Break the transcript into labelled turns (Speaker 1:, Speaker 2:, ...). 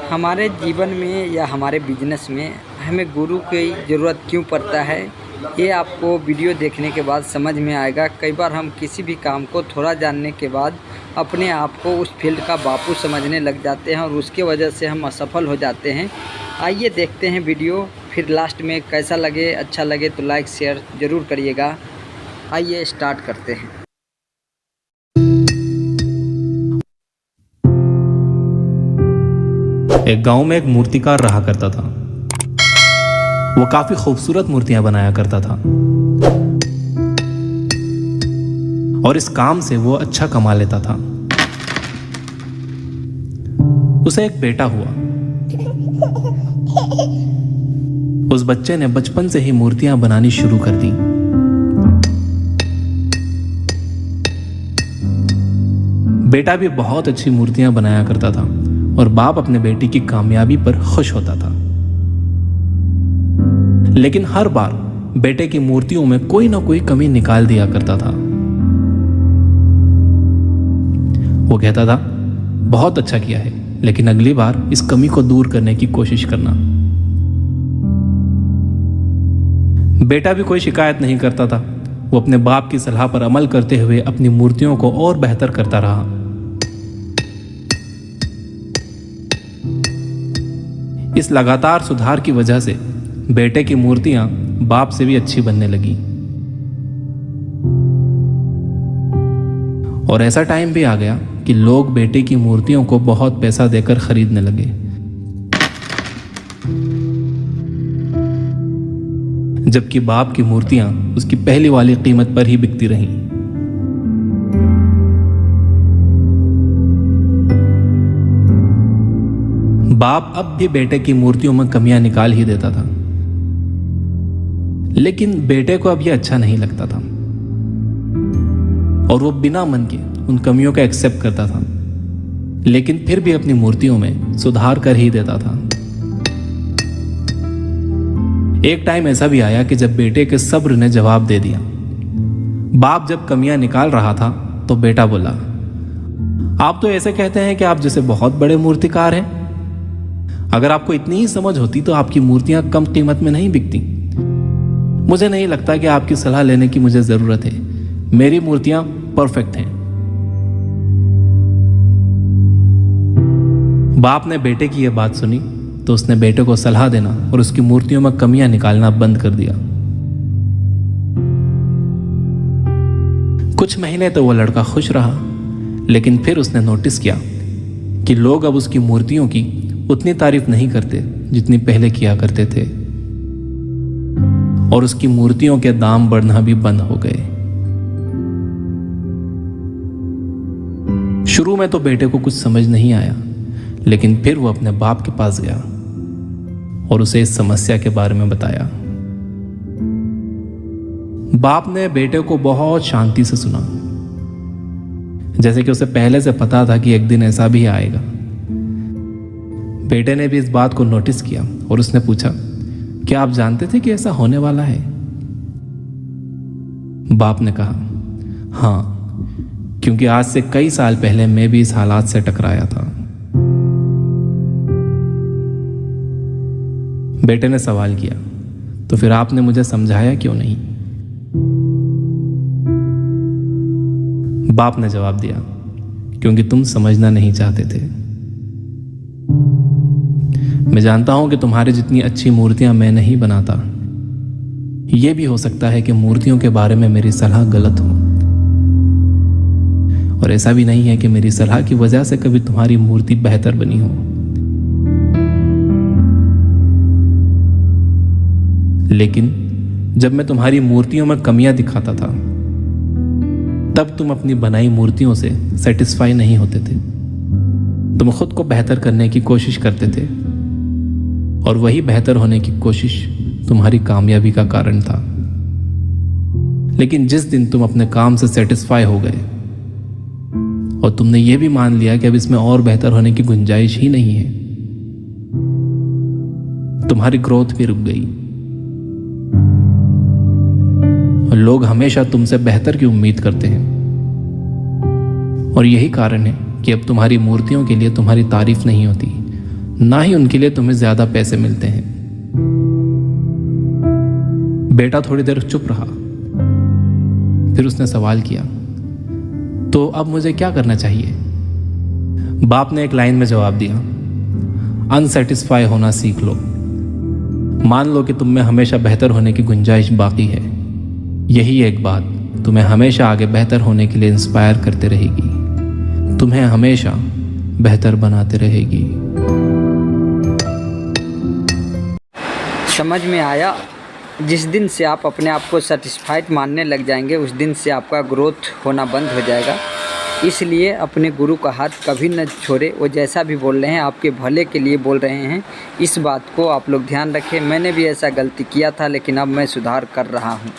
Speaker 1: हमारे जीवन में या हमारे बिजनेस में हमें गुरु की ज़रूरत क्यों पड़ता है, ये आपको वीडियो देखने के बाद समझ में आएगा। कई बार हम किसी भी काम को थोड़ा जानने के बाद अपने आप को उस फील्ड का बापू समझने लग जाते हैं और उसके वजह से हम असफल हो जाते हैं। आइए देखते हैं वीडियो, फिर लास्ट में कैसा लगे, अच्छा लगे तो लाइक शेयर ज़रूर करिएगा। आइए स्टार्ट करते हैं।
Speaker 2: एक गांव में एक मूर्तिकार रहा करता था। वो काफी खूबसूरत मूर्तियां बनाया करता था और इस काम से वो अच्छा कमा लेता था। उसे एक बेटा हुआ। उस बच्चे ने बचपन से ही मूर्तियां बनानी शुरू कर दी। बेटा भी बहुत अच्छी मूर्तियां बनाया करता था और बाप अपने बेटी की कामयाबी पर खुश होता था। लेकिन हर बार बेटे की मूर्तियों में कोई ना कोई कमी निकाल दिया करता था। वो कहता था, बहुत अच्छा किया है, लेकिन अगली बार इस कमी को दूर करने की कोशिश करना। बेटा भी कोई शिकायत नहीं करता था। वो अपने बाप की सलाह पर अमल करते हुए अपनी मूर्तियों को और बेहतर करता रहा। इस लगातार सुधार की वजह से बेटे की मूर्तियां बाप से भी अच्छी बनने लगी। और ऐसा टाइम भी आ गया कि लोग बेटे की मूर्तियों को बहुत पैसा देकर खरीदने लगे। जबकि बाप की मूर्तियां उसकी पहली वाली कीमत पर ही बिकती रहीं। बाप अब भी बेटे की मूर्तियों में कमियां निकाल ही देता था, लेकिन बेटे को अब यह अच्छा नहीं लगता था और वो बिना मन के उन कमियों का एक्सेप्ट करता था, लेकिन फिर भी अपनी मूर्तियों में सुधार कर ही देता था। एक टाइम ऐसा भी आया कि जब बेटे के सब्र ने जवाब दे दिया। बाप जब कमियां निकाल रहा था तो बेटा बोला, आप तो ऐसे कहते हैं कि आप जैसे बहुत बड़े मूर्तिकार हैं। अगर आपको इतनी ही समझ होती तो आपकी मूर्तियां कम कीमत में नहीं बिकती। मुझे नहीं लगता कि आपकी सलाह लेने की मुझे जरूरत है। मेरी मूर्तियां परफेक्ट हैं। बाप ने बेटे की यह बात सुनी तो उसने बेटे को सलाह देना और उसकी मूर्तियों में कमियां निकालना बंद कर दिया। कुछ महीने तो वो लड़का खुश रहा, लेकिन फिर उसने नोटिस किया कि लोग अब उसकी मूर्तियों की उतनी तारीफ नहीं करते जितनी पहले किया करते थे, और उसकी मूर्तियों के दाम बढ़ना भी बंद हो गए। शुरू में तो बेटे को कुछ समझ नहीं आया, लेकिन फिर वो अपने बाप के पास गया और उसे इस समस्या के बारे में बताया। बाप ने बेटे को बहुत शांति से सुना, जैसे कि उसे पहले से पता था कि एक दिन ऐसा भी आएगा। बेटे ने भी इस बात को नोटिस किया और उसने पूछा, क्या आप जानते थे कि ऐसा होने वाला है? बाप ने कहा, हाँ, क्योंकि आज से कई साल पहले मैं भी इस हालात से टकराया था। बेटे ने सवाल किया, तो फिर आपने मुझे समझाया क्यों नहीं? बाप ने जवाब दिया, क्योंकि तुम समझना नहीं चाहते थे। मैं जानता हूं कि तुम्हारी जितनी अच्छी मूर्तियां मैं नहीं बनाता। यह भी हो सकता है कि मूर्तियों के बारे में मेरी सलाह गलत हो, और ऐसा भी नहीं है कि मेरी सलाह की वजह से कभी तुम्हारी मूर्ति बेहतर बनी हो। लेकिन जब मैं तुम्हारी मूर्तियों में कमियां दिखाता था, तब तुम अपनी बनाई मूर्तियों से सेटिस्फाई नहीं होते थे। तुम खुद को बेहतर करने की कोशिश करते थे, और वही बेहतर होने की कोशिश तुम्हारी कामयाबी का कारण था। लेकिन जिस दिन तुम अपने काम से सेटिस्फाई हो गए और तुमने यह भी मान लिया कि अब इसमें और बेहतर होने की गुंजाइश ही नहीं है, तुम्हारी ग्रोथ भी रुक गई। और लोग हमेशा तुमसे बेहतर की उम्मीद करते हैं, और यही कारण है कि अब तुम्हारी मूर्तियों के लिए तुम्हारी तारीफ नहीं होती, ना ही उनके लिए तुम्हें ज़्यादा पैसे मिलते हैं। बेटा थोड़ी देर चुप रहा, फिर उसने सवाल किया, तो अब मुझे क्या करना चाहिए? बाप ने एक लाइन में जवाब दिया, अनसेटिस्फाई होना सीख लो। मान लो कि तुम में हमेशा बेहतर होने की गुंजाइश बाकी है। यही एक बात तुम्हें हमेशा आगे बेहतर होने के लिए इंस्पायर करते रहेगी, तुम्हें हमेशा बेहतर बनाते रहेगी।
Speaker 1: समझ में आया? जिस दिन से आप अपने आप को सेटिस्फाइड मानने लग जाएंगे, उस दिन से आपका ग्रोथ होना बंद हो जाएगा। इसलिए अपने गुरु का हाथ कभी न छोड़े। वो जैसा भी बोल रहे हैं आपके भले के लिए बोल रहे हैं, इस बात को आप लोग ध्यान रखें। मैंने भी ऐसा गलती किया था, लेकिन अब मैं सुधार कर रहा हूँ।